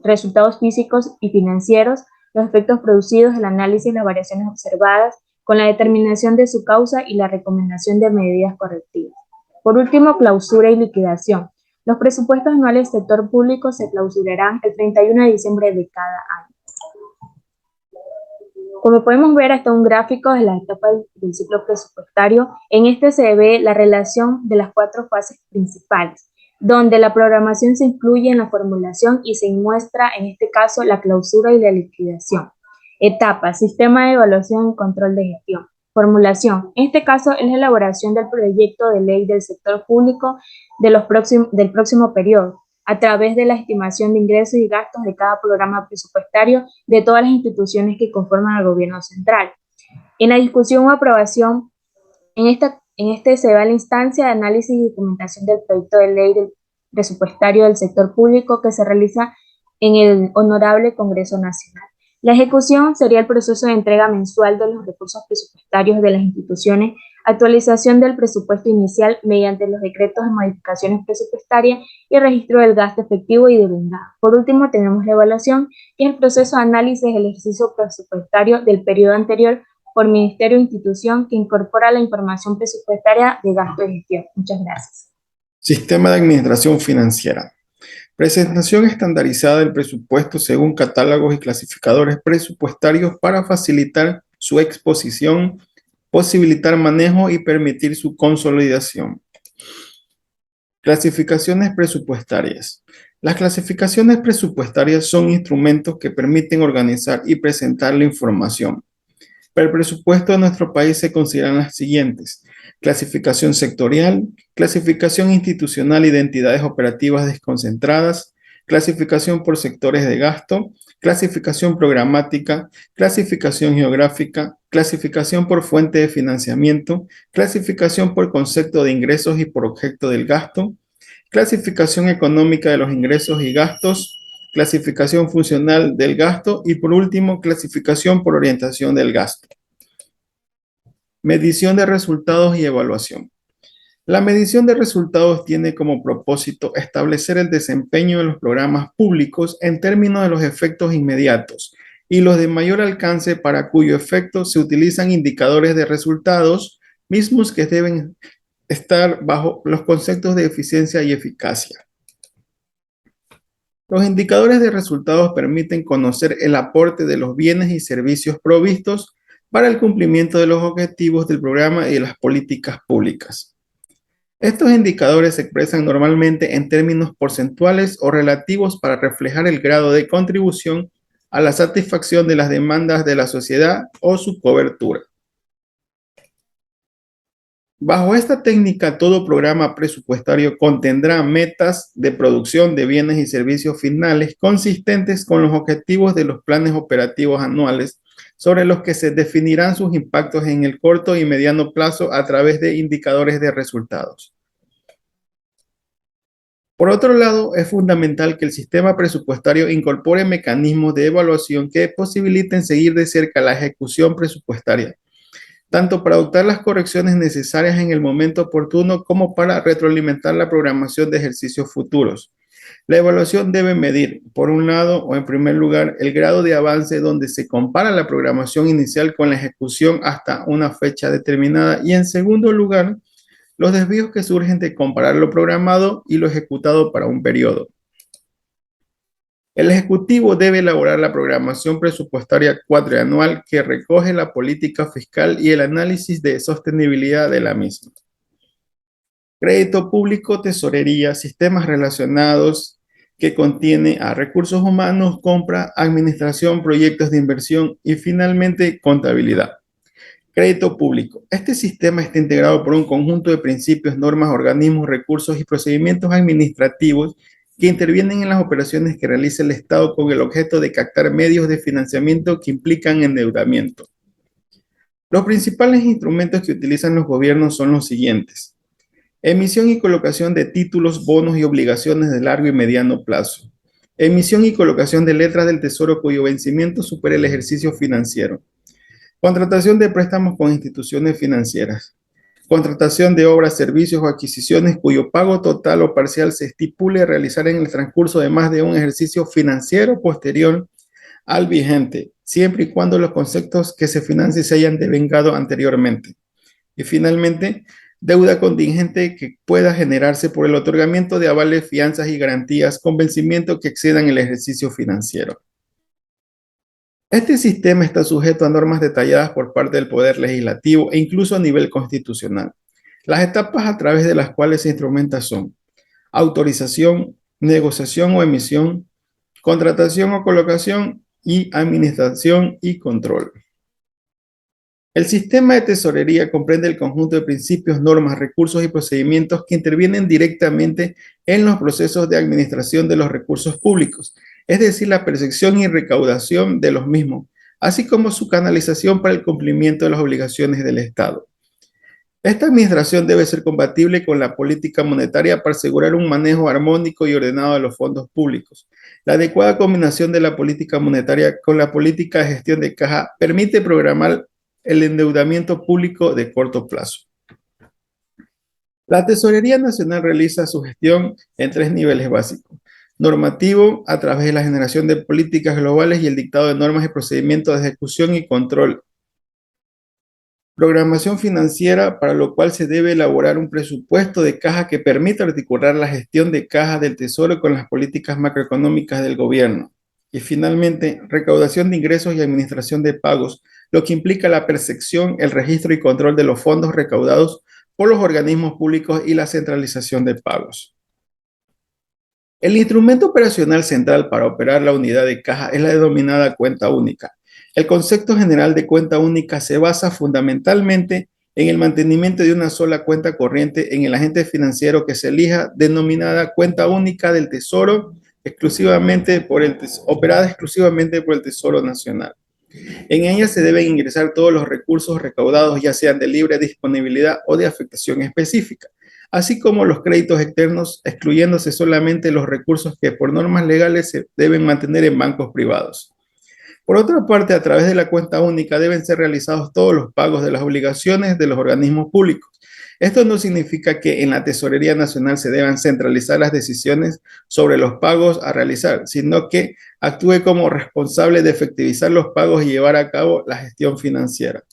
resultados físicos y financieros, los efectos producidos, el análisis y las variaciones observadas, con la determinación de su causa y la recomendación de medidas correctivas. Por último, clausura y liquidación. Los presupuestos anuales del sector público se clausurarán el 31 de diciembre de cada año. Como podemos ver, hasta un gráfico de las etapas del ciclo presupuestario. En este se ve la relación de las 4 fases principales, donde la programación se incluye en la formulación y se muestra, en este caso, la clausura y la liquidación. Etapas: sistema de evaluación y control de gestión. Formulación. En este caso es la elaboración del proyecto de ley del sector público del próximo periodo, a través de la estimación de ingresos y gastos de cada programa presupuestario de todas las instituciones que conforman al gobierno central. En la discusión o aprobación, en este se da la instancia de análisis y documentación del proyecto de ley del presupuestario del sector público que se realiza en el Honorable Congreso Nacional. La ejecución sería el proceso de entrega mensual de los recursos presupuestarios de las instituciones, actualización del presupuesto inicial mediante los decretos de modificaciones presupuestarias y registro del gasto efectivo y devengado. Por último, tenemos la evaluación, que es el proceso de análisis del ejercicio presupuestario del periodo anterior por ministerio o institución que incorpora la información presupuestaria de gasto y gestión. Muchas gracias. Sistema de administración financiera. Presentación estandarizada del presupuesto según catálogos y clasificadores presupuestarios para facilitar su exposición, posibilitar manejo y permitir su consolidación. Clasificaciones presupuestarias. Las clasificaciones presupuestarias son instrumentos que permiten organizar y presentar la información. Para el presupuesto de nuestro país se consideran las siguientes: clasificación sectorial, clasificación institucional y de entidades operativas desconcentradas, clasificación por sectores de gasto, clasificación programática, clasificación geográfica, clasificación por fuente de financiamiento, clasificación por concepto de ingresos y por objeto del gasto, clasificación económica de los ingresos y gastos, clasificación funcional del gasto y por último, clasificación por orientación del gasto. Medición de resultados y evaluación. La medición de resultados tiene como propósito establecer el desempeño de los programas públicos en términos de los efectos inmediatos y los de mayor alcance para cuyo efecto se utilizan indicadores de resultados mismos que deben estar bajo los conceptos de eficiencia y eficacia. Los indicadores de resultados permiten conocer el aporte de los bienes y servicios provistos para el cumplimiento de los objetivos del programa y de las políticas públicas. Estos indicadores se expresan normalmente en términos porcentuales o relativos para reflejar el grado de contribución a la satisfacción de las demandas de la sociedad o su cobertura. Bajo esta técnica, todo programa presupuestario contendrá metas de producción de bienes y servicios finales consistentes con los objetivos de los planes operativos anuales, sobre los que se definirán sus impactos en el corto y mediano plazo a través de indicadores de resultados. Por otro lado, es fundamental que el sistema presupuestario incorpore mecanismos de evaluación que posibiliten seguir de cerca la ejecución presupuestaria, tanto para adoptar las correcciones necesarias en el momento oportuno como para retroalimentar la programación de ejercicios futuros. La evaluación debe medir, por un lado o en primer lugar, el grado de avance donde se compara la programación inicial con la ejecución hasta una fecha determinada y en segundo lugar, los desvíos que surgen de comparar lo programado y lo ejecutado para un periodo. El Ejecutivo debe elaborar la programación presupuestaria cuatrianual que recoge la política fiscal y el análisis de sostenibilidad de la misma. Crédito público, tesorería, sistemas relacionados que contiene a recursos humanos, compra, administración, proyectos de inversión y finalmente contabilidad. Crédito público. Este sistema está integrado por un conjunto de principios, normas, organismos, recursos y procedimientos administrativos que intervienen en las operaciones que realiza el Estado con el objeto de captar medios de financiamiento que implican endeudamiento. Los principales instrumentos que utilizan los gobiernos son los siguientes: emisión y colocación de títulos, bonos y obligaciones de largo y mediano plazo. Emisión y colocación de letras del Tesoro cuyo vencimiento supere el ejercicio financiero. Contratación de préstamos con instituciones financieras. Contratación de obras, servicios o adquisiciones cuyo pago total o parcial se estipule realizar en el transcurso de más de un ejercicio financiero posterior al vigente, siempre y cuando los conceptos que se financien se hayan devengado anteriormente. Y finalmente, deuda contingente que pueda generarse por el otorgamiento de avales, fianzas y garantías con vencimiento que excedan el ejercicio financiero. Este sistema está sujeto a normas detalladas por parte del Poder Legislativo e incluso a nivel constitucional. Las etapas a través de las cuales se instrumenta son autorización, negociación o emisión, contratación o colocación y administración y control. El sistema de tesorería comprende el conjunto de principios, normas, recursos y procedimientos que intervienen directamente en los procesos de administración de los recursos públicos, es decir, la percepción y recaudación de los mismos, así como su canalización para el cumplimiento de las obligaciones del Estado. Esta administración debe ser compatible con la política monetaria para asegurar un manejo armónico y ordenado de los fondos públicos. La adecuada combinación de la política monetaria con la política de gestión de caja permite programar el endeudamiento público de corto plazo. La Tesorería Nacional realiza su gestión en tres niveles básicos: normativo, a través de la generación de políticas globales y el dictado de normas y procedimientos de ejecución y control; programación financiera, para lo cual se debe elaborar un presupuesto de caja que permita articular la gestión de caja del Tesoro con las políticas macroeconómicas del gobierno; y finalmente, recaudación de ingresos y administración de pagos, lo que implica la percepción, el registro y control de los fondos recaudados por los organismos públicos y la centralización de pagos. El instrumento operacional central para operar la unidad de caja es la denominada cuenta única. El concepto general de cuenta única se basa fundamentalmente en el mantenimiento de una sola cuenta corriente en el agente financiero que se elija, denominada cuenta única del Tesoro, operada exclusivamente por el Tesoro Nacional. En ella se deben ingresar todos los recursos recaudados, ya sean de libre disponibilidad o de afectación específica, así como los créditos externos, excluyéndose solamente los recursos que por normas legales se deben mantener en bancos privados. Por otra parte, a través de la cuenta única deben ser realizados todos los pagos de las obligaciones de los organismos públicos. Esto no significa que en la Tesorería Nacional se deban centralizar las decisiones sobre los pagos a realizar, sino que actúe como responsable de efectivizar los pagos y llevar a cabo la gestión financiera.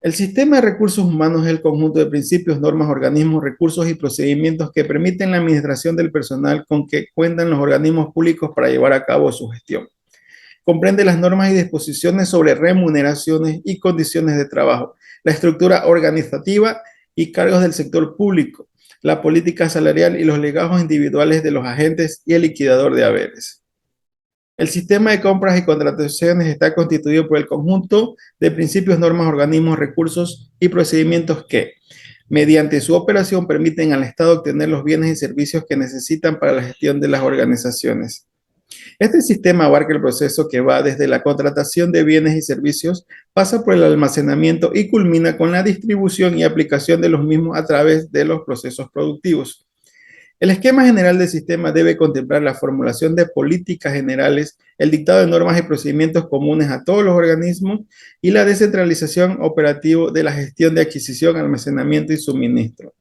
El sistema de recursos humanos es el conjunto de principios, normas, organismos, recursos y procedimientos que permiten la administración del personal con que cuentan los organismos públicos para llevar a cabo su gestión. Comprende las normas y disposiciones sobre remuneraciones y condiciones de trabajo, la estructura organizativa y cargos del sector público, la política salarial y los legados individuales de los agentes y el liquidador de haberes. El sistema de compras y contrataciones está constituido por el conjunto de principios, normas, organismos, recursos y procedimientos que, mediante su operación, permiten al Estado obtener los bienes y servicios que necesitan para la gestión de las organizaciones. Este sistema abarca el proceso que va desde la contratación de bienes y servicios, pasa por el almacenamiento y culmina con la distribución y aplicación de los mismos a través de los procesos productivos. El esquema general del sistema debe contemplar la formulación de políticas generales, el dictado de normas y procedimientos comunes a todos los organismos y la descentralización operativa de la gestión de adquisición, almacenamiento y suministro.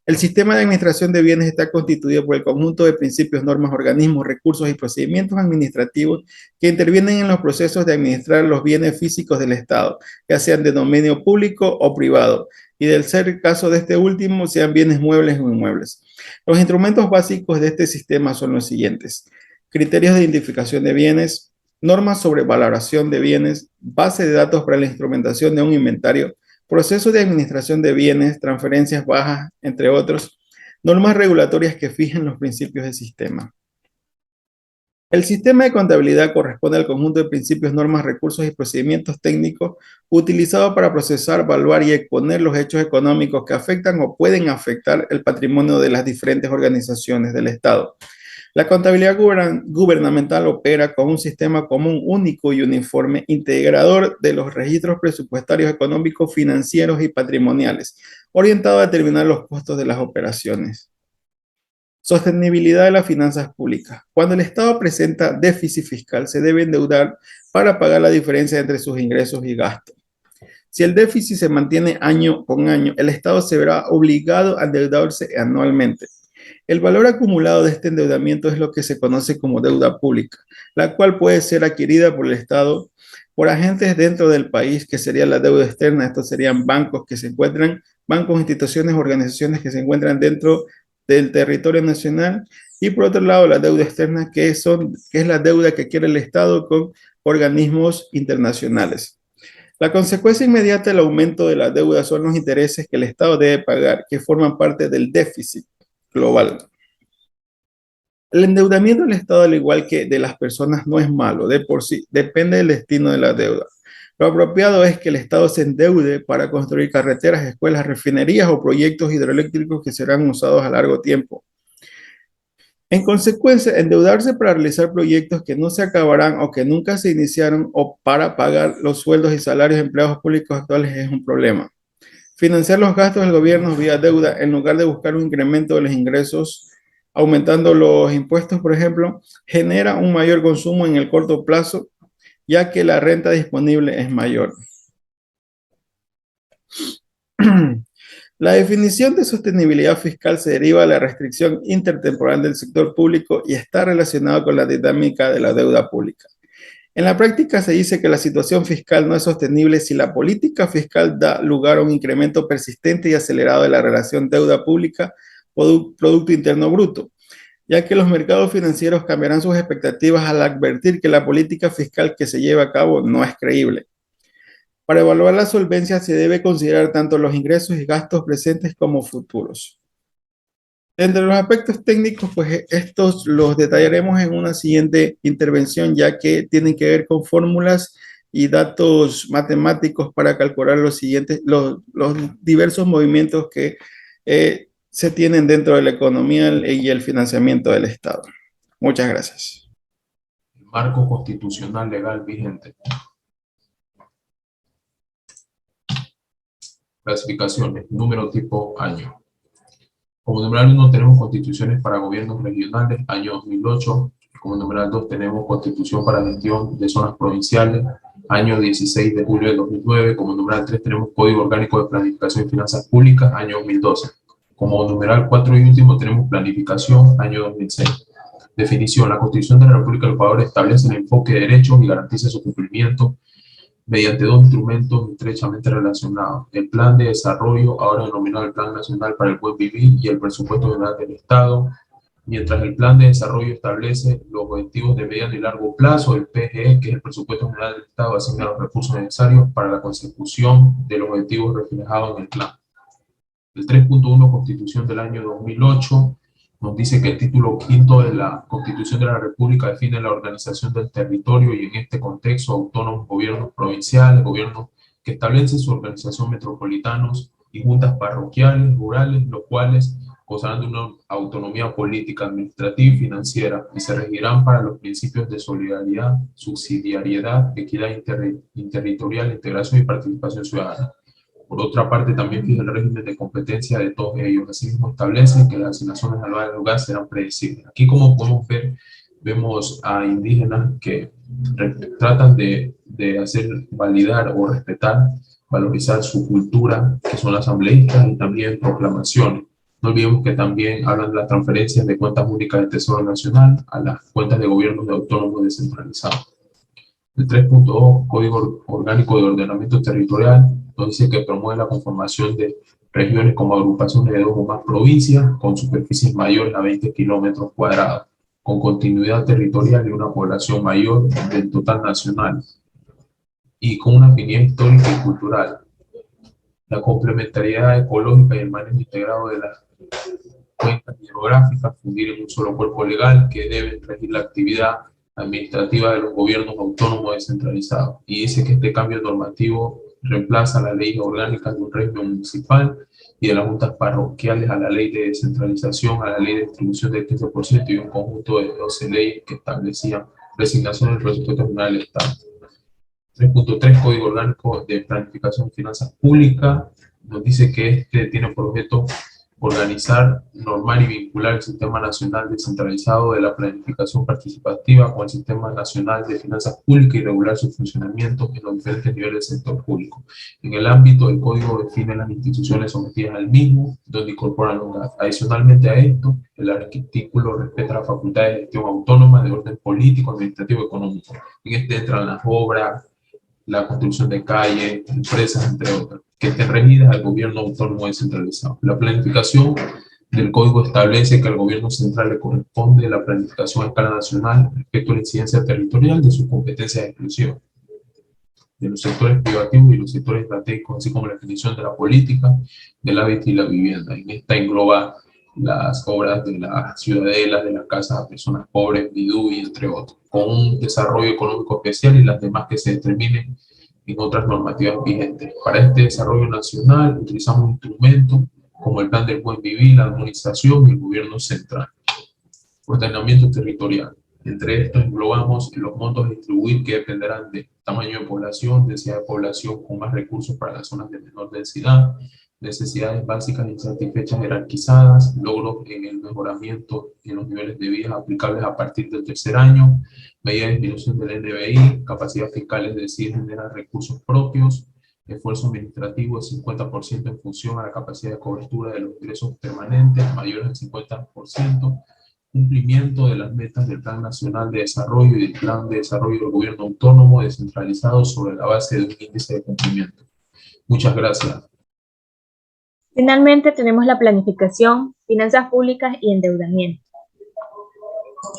El sistema de administración de bienes está constituido por el conjunto de principios, normas, organismos, recursos y procedimientos administrativos que intervienen en los procesos de administrar los bienes físicos del Estado, ya sean de dominio público o privado, y del ser caso de este último, sean bienes muebles o inmuebles. Los instrumentos básicos de este sistema son los siguientes: criterios de identificación de bienes, normas sobre valoración de bienes, base de datos para la instrumentación de un inventario, proceso de administración de bienes, transferencias bajas, entre otros, normas regulatorias que fijan los principios del sistema. El sistema de contabilidad corresponde al conjunto de principios, normas, recursos y procedimientos técnicos utilizados para procesar, evaluar y exponer los hechos económicos que afectan o pueden afectar el patrimonio de las diferentes organizaciones del Estado. La contabilidad gubernamental opera con un sistema común, único y uniforme, integrador de los registros presupuestarios, económicos, financieros y patrimoniales, orientado a determinar los costos de las operaciones. Sostenibilidad de las finanzas públicas. Cuando el Estado presenta déficit fiscal, se debe endeudar para pagar la diferencia entre sus ingresos y gastos. Si el déficit se mantiene año con año, el Estado se verá obligado a endeudarse anualmente. El valor acumulado de este endeudamiento es lo que se conoce como deuda pública, la cual puede ser adquirida por el Estado por agentes dentro del país, que sería la deuda externa. Estos serían bancos bancos, instituciones, organizaciones que se encuentran dentro del territorio nacional, y por otro lado la deuda externa, que es la deuda que adquiere el Estado con organismos internacionales. La consecuencia inmediata del aumento de la deuda son los intereses que el Estado debe pagar, que forman parte del déficit global. El endeudamiento del Estado, al igual que de las personas, no es malo de por sí, depende del destino de la deuda. Lo apropiado es que el Estado se endeude para construir carreteras, escuelas, refinerías o proyectos hidroeléctricos que serán usados a largo tiempo. En consecuencia, endeudarse para realizar proyectos que no se acabarán o que nunca se iniciaron, o para pagar los sueldos y salarios de empleados públicos actuales, es un problema. Financiar los gastos del gobierno vía deuda, en lugar de buscar un incremento de los ingresos, aumentando los impuestos, por ejemplo, genera un mayor consumo en el corto plazo, ya que la renta disponible es mayor. La definición de sostenibilidad fiscal se deriva de la restricción intertemporal del sector público y está relacionado con la dinámica de la deuda pública. En la práctica se dice que la situación fiscal no es sostenible si la política fiscal da lugar a un incremento persistente y acelerado de la relación deuda pública-Producto Interno Bruto, ya que los mercados financieros cambiarán sus expectativas al advertir que la política fiscal que se lleva a cabo no es creíble. Para evaluar la solvencia se debe considerar tanto los ingresos y gastos presentes como futuros. Entre los aspectos técnicos, pues estos los detallaremos en una siguiente intervención, ya que tienen que ver con fórmulas y datos matemáticos para calcular los diversos movimientos que se tienen dentro de la economía y el financiamiento del Estado. Muchas gracias. El marco constitucional legal vigente. Clasificaciones, número, tipo, año. Como numeral 1 tenemos constituciones para gobiernos regionales, año 2008. Como numeral 2 tenemos constitución para gestión de zonas provinciales, año 16 de julio de 2009. Como numeral 3 tenemos Código Orgánico de Planificación y Finanzas Públicas, año 2012. Como numeral 4 y último tenemos planificación, año 2006. Definición. La Constitución de la República del Ecuador establece el enfoque de derechos y garantiza su cumplimiento mediante dos instrumentos estrechamente relacionados: el Plan de Desarrollo, ahora denominado el Plan Nacional para el Buen Vivir, y el Presupuesto General del Estado. Mientras el Plan de Desarrollo establece los objetivos de mediano y largo plazo, el PGE, que es el Presupuesto General del Estado, asigna los recursos necesarios para la consecución de los objetivos reflejados en el plan. El 3.1 Constitución del año 2008 nos dice que el título quinto de la Constitución de la República define la organización del territorio y en este contexto autónomos, gobiernos provinciales, gobiernos que establecen su organización metropolitanos y juntas parroquiales, rurales, los cuales gozarán de una autonomía política, administrativa y financiera y se regirán para los principios de solidaridad, subsidiariedad, equidad interterritorial, integración y participación ciudadana. Por otra parte, también fija el régimen de competencia de todos ellos. Asimismo, establece que las asignaciones anuales del lugar serán predecibles. Aquí, como podemos ver, vemos a indígenas que tratan de hacer validar o respetar, valorizar su cultura, que son asambleístas, y también proclamaciones. No olvidemos que también hablan de las transferencias de cuentas únicas del Tesoro Nacional a las cuentas de gobiernos de autónomos descentralizados. El 3.2, Código Orgánico de Ordenamiento Territorial, nos dice que promueve la conformación de regiones como agrupaciones de 2 o más provincias con superficies mayores a 20 kilómetros cuadrados, con continuidad territorial y una población mayor del total nacional, y con una afinidad histórica y cultural. La complementariedad ecológica y el manejo integrado de las cuencas hidrográficas, fundir en un solo cuerpo legal que debe regir la actividad administrativa de los gobiernos autónomos descentralizados. Y dice que este cambio normativo reemplaza la ley orgánica de un régimen municipal y de las juntas parroquiales a la ley de descentralización, a la ley de distribución del 15% y un conjunto de 12 leyes que establecían resignación del presupuesto general del Estado. 3.3 Código Orgánico de Planificación y Finanzas Públicas nos dice que este tiene por objeto organizar, normar y vincular el Sistema Nacional Descentralizado de la Planificación Participativa con el Sistema Nacional de Finanzas Públicas y regular su funcionamiento en los diferentes niveles del sector público. En el ámbito, el Código define las instituciones sometidas al mismo, donde incorporan los gastos. Adicionalmente a esto, el artículo respeta las facultades de gestión autónoma de orden político, administrativo y económico. En este entran las obras, la construcción de calles, empresas, entre otras, que estén regidas al gobierno autónomo descentralizado. La planificación del código establece que al gobierno central le corresponde la planificación a escala nacional respecto a la incidencia territorial de sus competencias de exclusión, de los sectores privativos y los sectores estratégicos, así como la definición de la política, del hábitat y la vivienda. En esta engloba las obras de las ciudadelas, de las casas a personas pobres, BIDU y entre otros, con un desarrollo económico especial y las demás que se determinen en otras normativas vigentes. Para este desarrollo nacional utilizamos instrumentos como el Plan del Buen Vivir, la Armonización y el Gobierno Central. Ordenamiento territorial. Entre estos englobamos los montos a distribuir que dependerán de tamaño de población, densidad de población con más recursos para las zonas de menor densidad, necesidades básicas insatisfechas jerarquizadas, logros en el mejoramiento en los niveles de vida aplicables a partir del tercer año, medida de disminución del NBI, capacidad fiscal, es decir, generar recursos propios, esfuerzo administrativo del 50% en función a la capacidad de cobertura de los ingresos permanentes mayores del 50%, cumplimiento de las metas del Plan Nacional de Desarrollo y del Plan de Desarrollo del Gobierno Autónomo descentralizado sobre la base de un índice de cumplimiento. Muchas gracias. Finalmente tenemos la planificación, finanzas públicas y endeudamiento.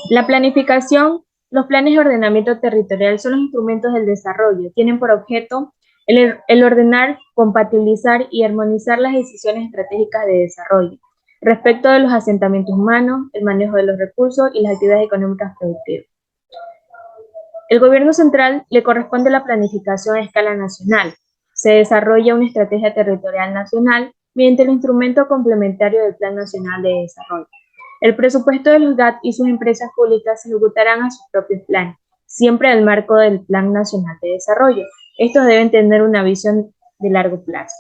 La planificación, los planes de ordenamiento territorial son los instrumentos del desarrollo. Tienen por objeto el ordenar, compatibilizar y armonizar las decisiones estratégicas de desarrollo respecto de los asentamientos humanos, el manejo de los recursos y las actividades económicas productivas. El gobierno central le corresponde la planificación a escala nacional. Se desarrolla una estrategia territorial nacional mediante el instrumento complementario del Plan Nacional de Desarrollo. El presupuesto de los GAT y sus empresas públicas se ejecutarán a sus propios planes, siempre en el marco del Plan Nacional de Desarrollo. Estos deben tener una visión de largo plazo.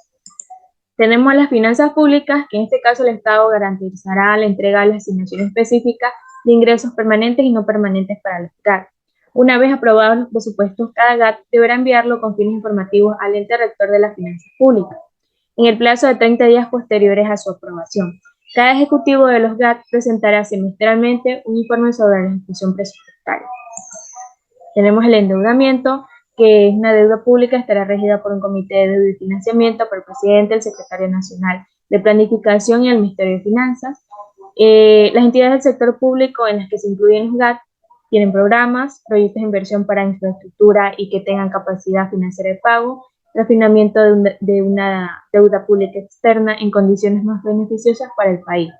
Tenemos las finanzas públicas, que en este caso el Estado garantizará la entrega de las asignaciones específicas de ingresos permanentes y no permanentes para los GAT. Una vez aprobados los presupuestos, cada GAT deberá enviarlo con fines informativos al ente rector de las finanzas públicas, en el plazo de 30 días posteriores a su aprobación. Cada ejecutivo de los GAT presentará semestralmente un informe sobre la ejecución presupuestaria. Tenemos el endeudamiento, que es una deuda pública, estará regida por un comité de deuda y financiamiento, por el presidente, el secretario nacional de planificación y el Ministerio de Finanzas. Las entidades del sector público en las que se incluyen los GAT tienen programas, proyectos de inversión para infraestructura y que tengan capacidad financiera de pago, refinamiento de una deuda pública externa en condiciones más beneficiosas para el país.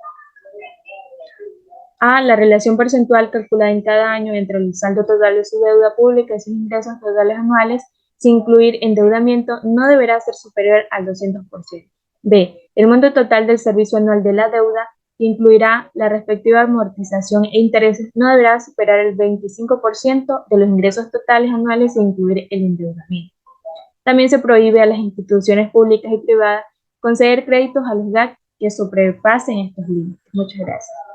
A. La relación porcentual calculada en cada año entre el saldo total de su deuda pública y sus ingresos totales anuales, sin incluir endeudamiento, no deberá ser superior al 200%. B. El monto total del servicio anual de la deuda, que incluirá la respectiva amortización e intereses, no deberá superar el 25% de los ingresos totales anuales sin incluir el endeudamiento. También se prohíbe a las instituciones públicas y privadas conceder créditos a los GAC que sobrepasen estos límites. Muchas gracias.